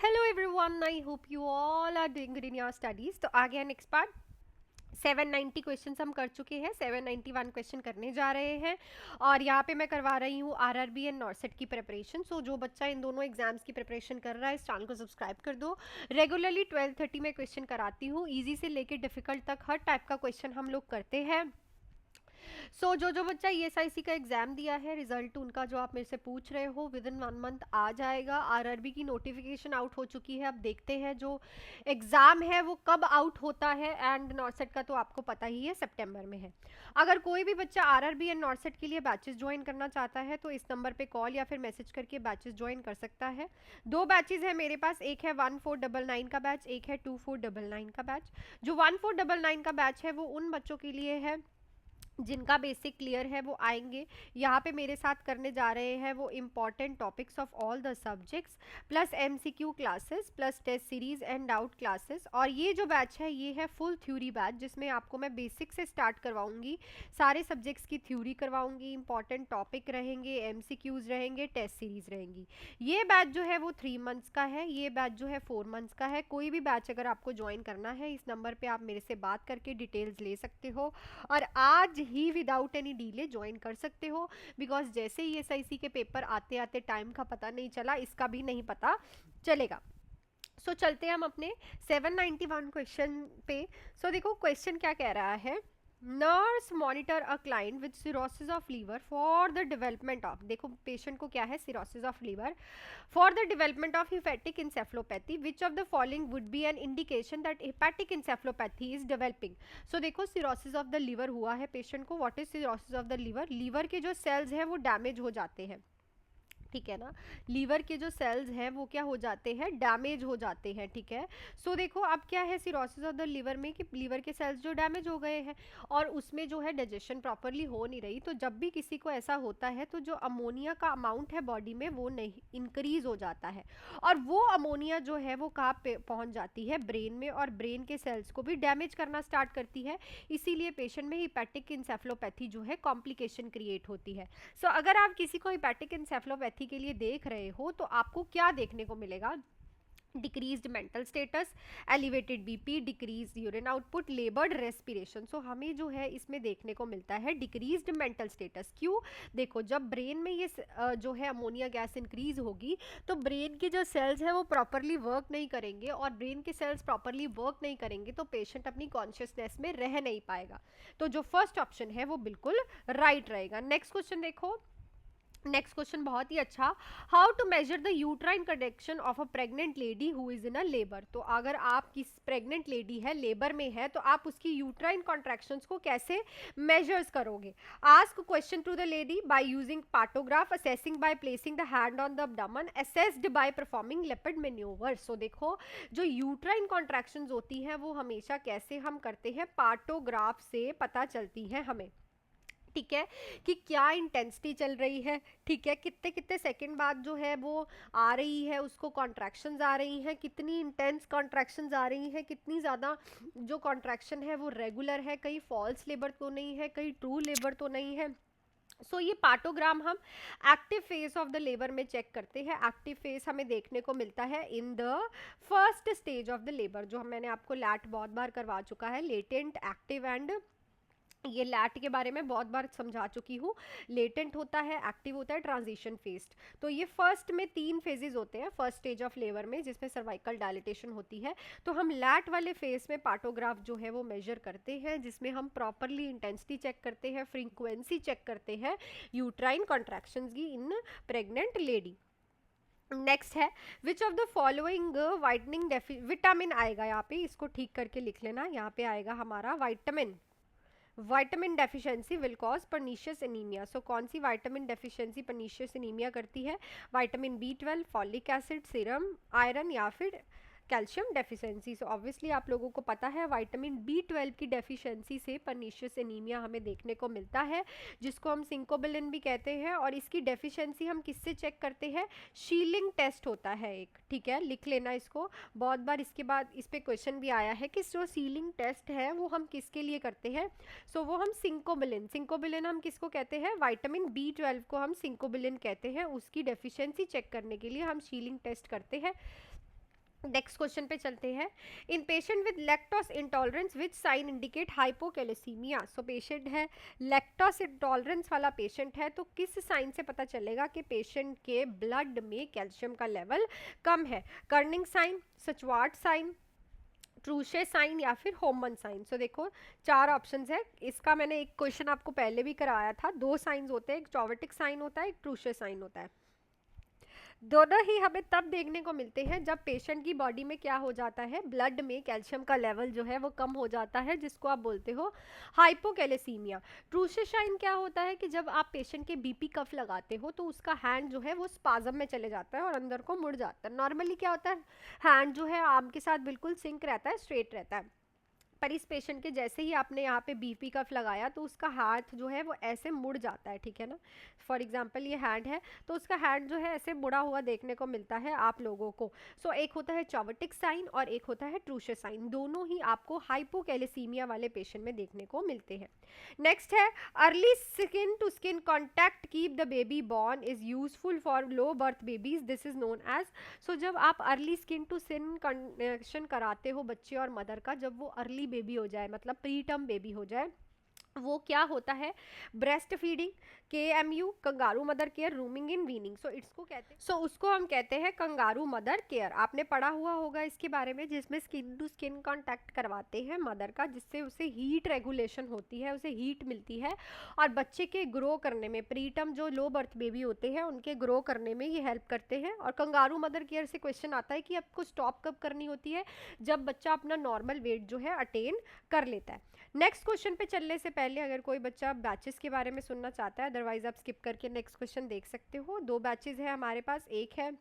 Hello everyone, I hope you all are doing good in your studies. तो आ गया next part. 790 question हम कर चुके हैं, 791 क्वेश्चन करने जा रहे हैं और यहाँ पे मैं करवा रही हूँ आरआरबी एंड नॉर्सेट की प्रिपरेशन। सो जो बच्चा इन दोनों एग्जाम्स की प्रिपरेशन कर रहा है इस चैनल को सब्सक्राइब कर दो। रेगुलरली 12:30 में क्वेश्चन कराती हूँ, इजी से लेके डिफिकल्ट तक हर टाइप का क्वेश्चन हम लोग करते हैं। जो बच्चा ईएसआईसी का एग्जाम दिया है, रिजल्ट उनका जो आप मेरे से पूछ रहे हो विद इन 1 मंथ आ जाएगा। आरआरबी की नोटिफिकेशन आउट हो चुकी है, अब देखते हैं जो एग्जाम है वो कब आउट होता है। एंड नॉर्सेट का तो आपको पता ही है सितंबर में है। अगर कोई भी बच्चा आरआरबी एंड नॉर्सेट के लिए बैचेस ज्वाइन करना चाहता है तो इस नंबर पे कॉल या फिर मैसेज करके बैचेस ज्वाइन कर सकता है। 2 बैचेस है मेरे पास, एक है 1499 का बैच, एक है 2499 का बैच। जो 1499 का बैच है वो उन बच्चों के लिए है जिनका बेसिक क्लियर है, वो आएंगे यहाँ पे मेरे साथ करने जा रहे हैं वो important topics of all the subjects plus MCQ classes plus test series and doubt classes. और ये जो बैच है ये है फुल थ्योरी बैच, जिसमें आपको मैं बेसिक से स्टार्ट करवाऊंगी, सारे सब्जेक्ट्स की थ्योरी करवाऊंगी, इंपॉर्टेंट टॉपिक रहेंगे, एमसीक्यूज रहेंगे, टेस्ट सीरीज रहेंगी। ये बैच जो है वो 3 मंथ्स का है, ये बैच जो है 4 मंथ्स का है। कोई भी बैच अगर आपको ज्वाइन करना है इस नंबर पर आप मेरे से बात करके डिटेल्स ले सकते हो और आज ही विदाउट एनी डिले ज्वाइन कर सकते हो। बिकॉज जैसे ही एसआईसी के पेपर आते आते टाइम का पता नहीं चला, इसका भी नहीं पता चलेगा। चलते हैं हम अपने 791 क्वेश्चन पे। देखो क्वेश्चन क्या कह रहा है। Nurse monitor a client with cirrhosis of liver for the development of, देखो पेशेंट को क्या है, cirrhosis of liver, for the development of hepatic encephalopathy, which of the following would be an indication that hepatic encephalopathy is developing. देखो cirrhosis of the liver हुआ है patient को। What is cirrhosis of the liver? Liver के जो sales हैं वो damage हो जाते हैं, ठीक है ना। लीवर के जो सेल्स हैं वो क्या हो जाते हैं, डैमेज हो जाते हैं, ठीक है। देखो अब क्या है सिरोसिस ऑफ द लीवर में कि लीवर के सेल्स जो डैमेज हो गए हैं और उसमें जो है डाइजेशन प्रॉपरली हो नहीं रही। तो जब भी किसी को ऐसा होता है तो जो अमोनिया का अमाउंट है बॉडी में वो नहीं इंक्रीज हो जाता है और वो अमोनिया जो है वो कहाँ पे पहुंच जाती है, ब्रेन में, और ब्रेन के सेल्स को भी डैमेज करना स्टार्ट करती है। इसीलिए पेशेंट में हिपैटिक इंसेफ्लोपैथी जो है कॉम्प्लिकेशन क्रिएट होती है। अगर आप किसी को हिपैटिक इंसेफ्लोपैथी के लिए देख रहे हो तो आपको क्या देखने को मिलेगा? Decreased mental status, elevated BP, decreased urine output, लेबर्ड respiration. हमें जो है इसमें देखने को मिलता है डिक्रीज्ड मेंटल स्टेटस। क्यों? देखो जब ब्रेन में ये जो है अमोनिया गैस इंक्रीज होगी तो ब्रेन के जो सेल्स हैं वो प्रॉपरली वर्क नहीं करेंगे और ब्रेन के सेल्स प्रॉपरली वर्क नहीं करेंगे तो पेशेंट अपनी कॉन्शियसनेस में रह नहीं पाएगा। तो जो फर्स्ट ऑप्शन है वो बिल्कुल राइट रहेगा। नेक्स्ट क्वेश्चन देखो, नेक्स्ट क्वेश्चन बहुत ही अच्छा। How to measure the uterine contraction of a pregnant lady who is in a labour. तो अगर आप किस प्रेग्नेंट लेडी है, लेबर में है, तो आप उसकी यूट्राइन कॉन्ट्रैक्शंस को कैसे मेजर्स करोगे? Ask question to the lady by using partograph, assessing by placing the hand on the abdomen, assessed by performing Leopold manoeuvre. देखो जो यूट्राइन कॉन्ट्रैक्शंस होती हैं वो हमेशा कैसे हम करते हैं, पार्टोग्राफ से पता चलती हैं हमें, ठीक है, कि क्या इंटेंसिटी चल रही है, ठीक है, कितने कितने सेकंड बाद जो है वो आ रही है, उसको कॉन्ट्रैक्शंस आ रही हैं, कितनी इंटेंस कॉन्ट्रैक्शंस आ रही हैं, कितनी ज़्यादा जो कॉन्ट्रैक्शन है वो रेगुलर है, कहीं फॉल्स लेबर तो नहीं है, कहीं ट्रू लेबर तो नहीं है। ये पार्टोग्राम हम active phase of the labour में चेक करते हैं। एक्टिव फेज हमें देखने को मिलता है in the first stage of the labour, जो मैंने आपको लैट बहुत बार करवा चुका है, लेटेंट, एक्टिव एंड, ये लैट के बारे में बहुत बार समझा चुकी हूँ। लेटेंट होता है, एक्टिव होता है, ट्रांजिशन फेज। तो ये फर्स्ट में 3 फेजेस होते हैं फर्स्ट स्टेज ऑफ लेबर में, जिसमें सर्वाइकल डायलिटेशन होती है। तो हम लैट वाले फेज में पार्टोग्राफ जो है वो मेजर करते हैं, जिसमें हम प्रॉपरली इंटेंसिटी चेक करते हैं, फ्रीक्वेंसी चेक करते हैं यूट्राइन कॉन्ट्रैक्शंस की इन प्रेग्नेंट लेडी। नेक्स्ट है which of the following whitening vitamin आएगा यहाँ पे, इसको ठीक करके लिख लेना। यहाँ पे आएगा हमारा vitamin deficiency will cause pernicious anaemia. कौन सी विटामिन डेफिशिएंसी पर्नीशियस एनीमिया करती है? Vitamin B12, folic acid, serum iron या फिर कैल्शियम डेफिशिएंसी। ऑब्वियसली आप लोगों को पता है विटामिन B12 की डेफिशिएंसी से पर्नीशियस एनीमिया हमें देखने को मिलता है, जिसको हम सिंकोबिलिन भी कहते हैं। और इसकी डेफिशिएंसी हम किससे चेक करते हैं? शीलिंग टेस्ट होता है एक, ठीक है, लिख लेना इसको, बहुत बार इसके बाद इस पे क्वेश्चन भी आया है कि जो सीलिंग टेस्ट है वो हम किसके लिए करते हैं। वो हम सिंकोबिलिन हम किसको कहते हैं? विटामिन B12 को हम सिंकोबिलिन कहते हैं। उसकी डेफिशिएंसी चेक करने के लिए हम शीलिंग टेस्ट करते हैं। नेक्स्ट क्वेश्चन पे चलते हैं। In patient with lactose intolerance which sign indicate hypocalcaemia. So patient है लैक्टोस इंटॉलरेंस वाला पेशेंट है, तो किस साइन से पता चलेगा कि पेशेंट के ब्लड में कैल्शियम का लेवल कम है? कर्निंग साइन, सचवार्ट साइन, ट्रूशे साइन या फिर होमन साइन। सो देखो 4 ऑप्शंस है। इसका मैंने एक क्वेश्चन आपको पहले भी कराया था। 2 साइंस होते हैं, एक चॉवेटिक साइन होता है, एक ट्रूशे साइन होता है। दोनों ही हमें तब देखने को मिलते हैं जब पेशेंट की बॉडी में क्या हो जाता है, ब्लड में कैल्शियम का लेवल जो है वो कम हो जाता है, जिसको आप बोलते हो हाइपोकैलेसीमिया। ट्रूशे साइन क्या होता है कि जब आप पेशेंट के बीपी कफ लगाते हो तो उसका हैंड जो है वो स्पाजम में चले जाता है और अंदर को मुड़ जाता है। नॉर्मली क्या होता है, हैंड जो है आर्म के साथ बिल्कुल सिंक रहता है, स्ट्रेट रहता है, पर इस पेशेंट के जैसे ही आपने यहाँ पे बीपी कफ लगाया तो उसका हाथ जो है वो ऐसे मुड़ जाता है, ठीक है ना। फॉर एग्जांपल ये हैंड है, तो उसका हैंड जो है ऐसे मुड़ा हुआ देखने को मिलता है आप लोगों को। सो एक होता है चॉवेटिक साइन और एक होता है ट्रूशे साइन। दोनों ही आपको हाइपोकैलेसीमिया वाले पेशेंट में देखने को मिलते हैं। नेक्स्ट है early skin to skin contact keep the baby born is useful for low birth babies, this is known as. So जब आप early skin to skin connection कराते हो बच्चे और मदर का, जब वो अर्ली बेबी हो जाए मतलब प्री टर्म बेबी हो जाए, वो क्या होता है, breast feeding, KMU kangaroo mother care, rooming in weaning. So इसको कहते हैं, उसको हम कहते हैं कंगारू मदर केयर। आपने पढ़ा हुआ होगा इसके बारे में, जिसमें स्किन टू स्किन कांटेक्ट करवाते हैं मदर का, जिससे उसे हीट रेगुलेशन होती है, उसे हीट मिलती है और बच्चे के ग्रो करने में, प्रीटर्म जो लो बर्थ बेबी होते हैं उनके ग्रो करने में ये हेल्प करते हैं। और कंगारू मदर केयर से क्वेश्चन आता है कि आपको स्टॉप कब करनी होती है, जब बच्चा अपना नॉर्मल वेट जो है अटेन कर लेता है। नेक्स्ट क्वेश्चन पे चलने से पहले अगर कोई बच्चा बैचेस के बारे में सुनना चाहता है, अदरवाइज आप स्किप करके नेक्स्ट क्वेश्चन देख सकते हो। 2 बैचेस है हमारे पास, एक है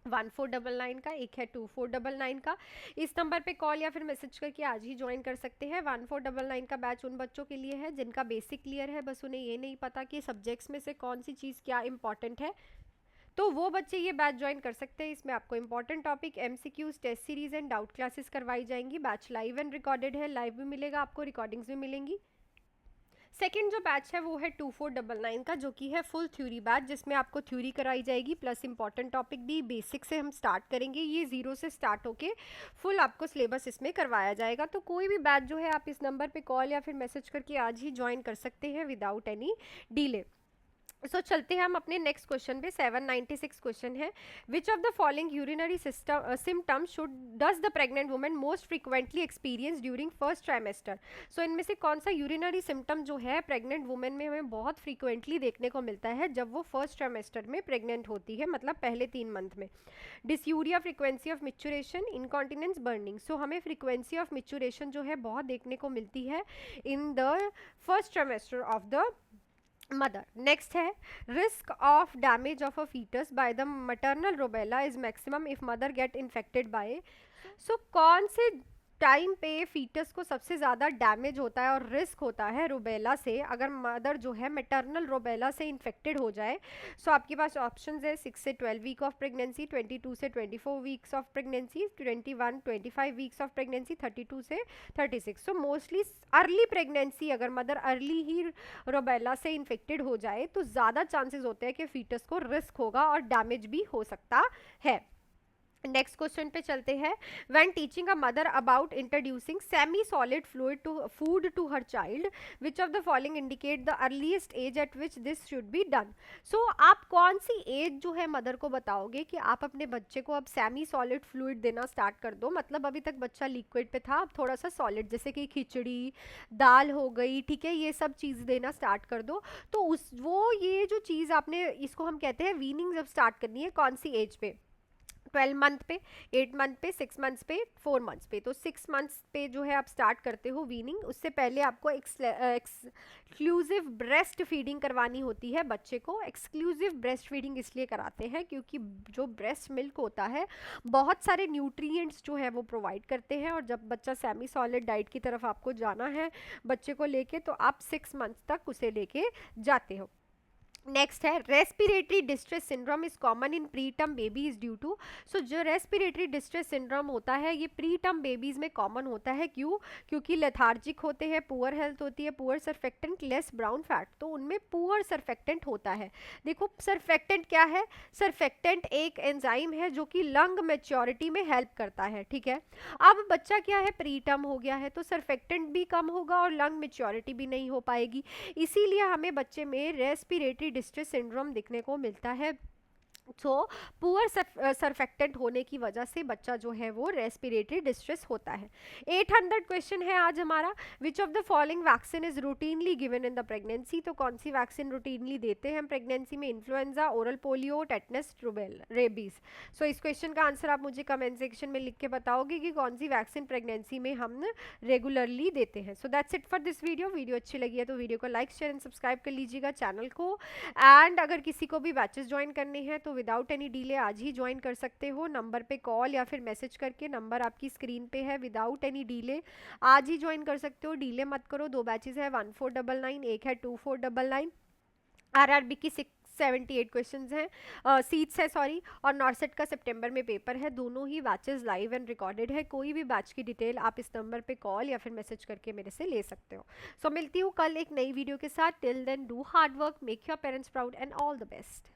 1499 का, एक है 2499 का। इस नंबर पे कॉल या फिर मैसेज करके आज ही ज्वाइन कर सकते हैं। 1499 का बैच उन बच्चों के लिए है जिनका बेसिक क्लियर है, बस उन्हें ये नहीं पता कि सब्जेक्ट्स में से कौन सी चीज़ क्या इंपॉर्टेंट है, तो वो बच्चे ये बैच ज्वाइन कर सकते हैं। इसमें आपको important topic, MCQs, test series and doubt classes करवाई जाएंगी। बैच लाइव एंड रिकॉर्डेड है, लाइव भी मिलेगा आपको, रिकॉर्डिंग्स भी मिलेंगी। सेकेंड जो बैच है वो है 2499 का, जो कि है फुल थ्योरी बैच, जिसमें आपको थ्योरी कराई जाएगी प्लस इंपॉर्टेंट टॉपिक भी। बेसिक से हम स्टार्ट करेंगे, ये 0 से स्टार्ट होके फुल आपको सिलेबस इसमें करवाया जाएगा। तो कोई भी बैच जो है आप इस नंबर पे कॉल या फिर मैसेज करके आज ही ज्वाइन कर सकते हैं विदाउट एनी डिले। सो चलते हैं हम अपने नेक्स्ट क्वेश्चन पे। 796 क्वेश्चन है, which of the following urinary symptoms should does the pregnant women most frequently experience during first trimester. So इनमें से कौन सा यूरिनरी सिम्टम जो है प्रेग्नेंट वुमेन में हमें बहुत फ्रीक्वेंटली देखने को मिलता है जब वो फर्स्ट ट्राइमेस्टर में प्रेग्नेंट होती है, मतलब पहले 3 मंथ में? Dysuria, frequency of micturition, incontinence, burning. So हमें फ्रीक्वेंसी ऑफ मिचुरेशन जो है बहुत देखने को मिलती है in the first trimester of the mother. Next है, risk of damage of a foetus by the maternal rubella is maximum if mother get infected by. So कौन से टाइम पे फीटस को सबसे ज़्यादा डैमेज होता है और रिस्क होता है रूबेला से, अगर मदर जो है मैटरनल रूबेला से इन्फेक्टेड हो जाए? सो आपके पास ऑप्शंस है 6 से 12 वीक ऑफ प्रेगनेंसी, 22 से 24 weeks of pregnancy, 21 25 weeks of pregnancy, 32 से 36। सो मोस्टली अर्ली प्रेगनेंसी, अगर मदर अर्ली ही रूबेला से इन्फेक्टेड हो जाए तो ज़्यादा चांसेस होते हैं कि फीटस को रिस्क होगा और डैमेज भी हो सकता है। नेक्स्ट क्वेश्चन पे चलते हैं। When teaching a mother about introducing semi solid fluid to food to her child, which of the following indicate the earliest age at which this should be done. So आप कौन सी as जो है mother को बताओगे कि आप अपने बच्चे को अब सेमी सॉलिड फ्लूइड देना स्टार्ट कर दो, मतलब अभी तक बच्चा लिक्विड पे था, अब थोड़ा सा सॉलिड जैसे कि खिचड़ी, दाल हो गई, ठीक है, ये सब चीज़ देना स्टार्ट कर दो। तो उस वो ये जो चीज़ आपने, इसको हम कहते हैं वीनिंग, जब स्टार्ट करनी है कौन सी एज पे? 12 मंथ पे, 8 मंथ पे, 6 मंथ्स पे, 4 मंथ्स पे। तो 6 मंथ्स पे जो है आप स्टार्ट करते हो वीनिंग। उससे पहले आपको एक्सक्लूसिव ब्रेस्ट फीडिंग करवानी होती है बच्चे को। एक्सक्लूसिव ब्रेस्ट फीडिंग इसलिए कराते हैं क्योंकि जो ब्रेस्ट मिल्क होता है बहुत सारे न्यूट्रिएंट्स जो है वो प्रोवाइड करते हैं, और जब बच्चा सेमी सॉलिड डाइट की तरफ आपको जाना है बच्चे को लेके, तो आप 6 मंथ्स तक उसे लेके जाते हो। नेक्स्ट है respiratory distress syndrome is common in pre term babies due to. So जो रेस्पिरेटरी डिस्ट्रेस सिंड्रोम होता है ये प्री टर्म बेबीज में कॉमन होता है। क्यों? क्योंकि लेथार्जिक होते हैं, पुअर हेल्थ होती है, poor surfactant, less brown fat, तो उनमें पुअर सर्फेक्टेंट होता है। देखो सर्फेक्टेंट क्या है? सर्फेक्टेंट एक एंजाइम है जो कि लंग मैच्योरिटी में हेल्प करता है, ठीक है। अब बच्चा क्या है, प्री टर्म हो गया है, तो सर्फेक्टेंट भी कम होगा और लंग मैच्योरिटी भी नहीं हो पाएगी, इसीलिए हमें बच्चे में रेस्पिरेटरी डिस्ट्रेस सिंड्रोम दिखने को मिलता है। तो पुअर सर्फेक्टेंट होने की वजह से बच्चा जो है वो रेस्पिरेटरी डिस्ट्रेस होता है। 800 क्वेश्चन है आज हमारा। विच of the following vaccine is routinely given in the pregnancy. तो कौन सी वैक्सीन रूटीनली देते हैं हम प्रेगनेंसी में? Influenza, oral polio, tetanus, rubella, rabies. So इस क्वेश्चन का आंसर आप मुझे कमेंट सेक्शन में लिख के बताओगे कि कौन सी वैक्सीन प्रेगनेंसी में हम रेगुलरली देते हैं। So that's it for this video. Video अच्छी लगी है तो वीडियो को लाइक, शेयर एंड सब्सक्राइब कर लीजिएगा चैनल को। एंड अगर किसी को भी बैचेस ज्वाइन करने हैं तो विदाउट एनी डिले आज ही ज्वाइन कर सकते हो। नंबर पे कॉल या फिर मैसेज करके, नंबर आपकी स्क्रीन पे है, विदाउट एनी डिले आज ही ज्वाइन कर सकते हो। डिले मत करो। 2 बैचेस है 1499, एक है 2499। आरआरबी की 678 क्वेश्चंस हैं, सीट्स है सॉरी, और नॉर्सेट का सितंबर में पेपर है। दोनों ही बैचेस लाइव एंड रिकॉर्डेड है। कोई भी बैच की डिटेल आप इस नंबर पे कॉल या फिर मैसेज करके मेरे से ले सकते हो। सो मिलती हूँ कल एक नई वीडियो के साथ। Till then do hard work, make your parents proud and all the best.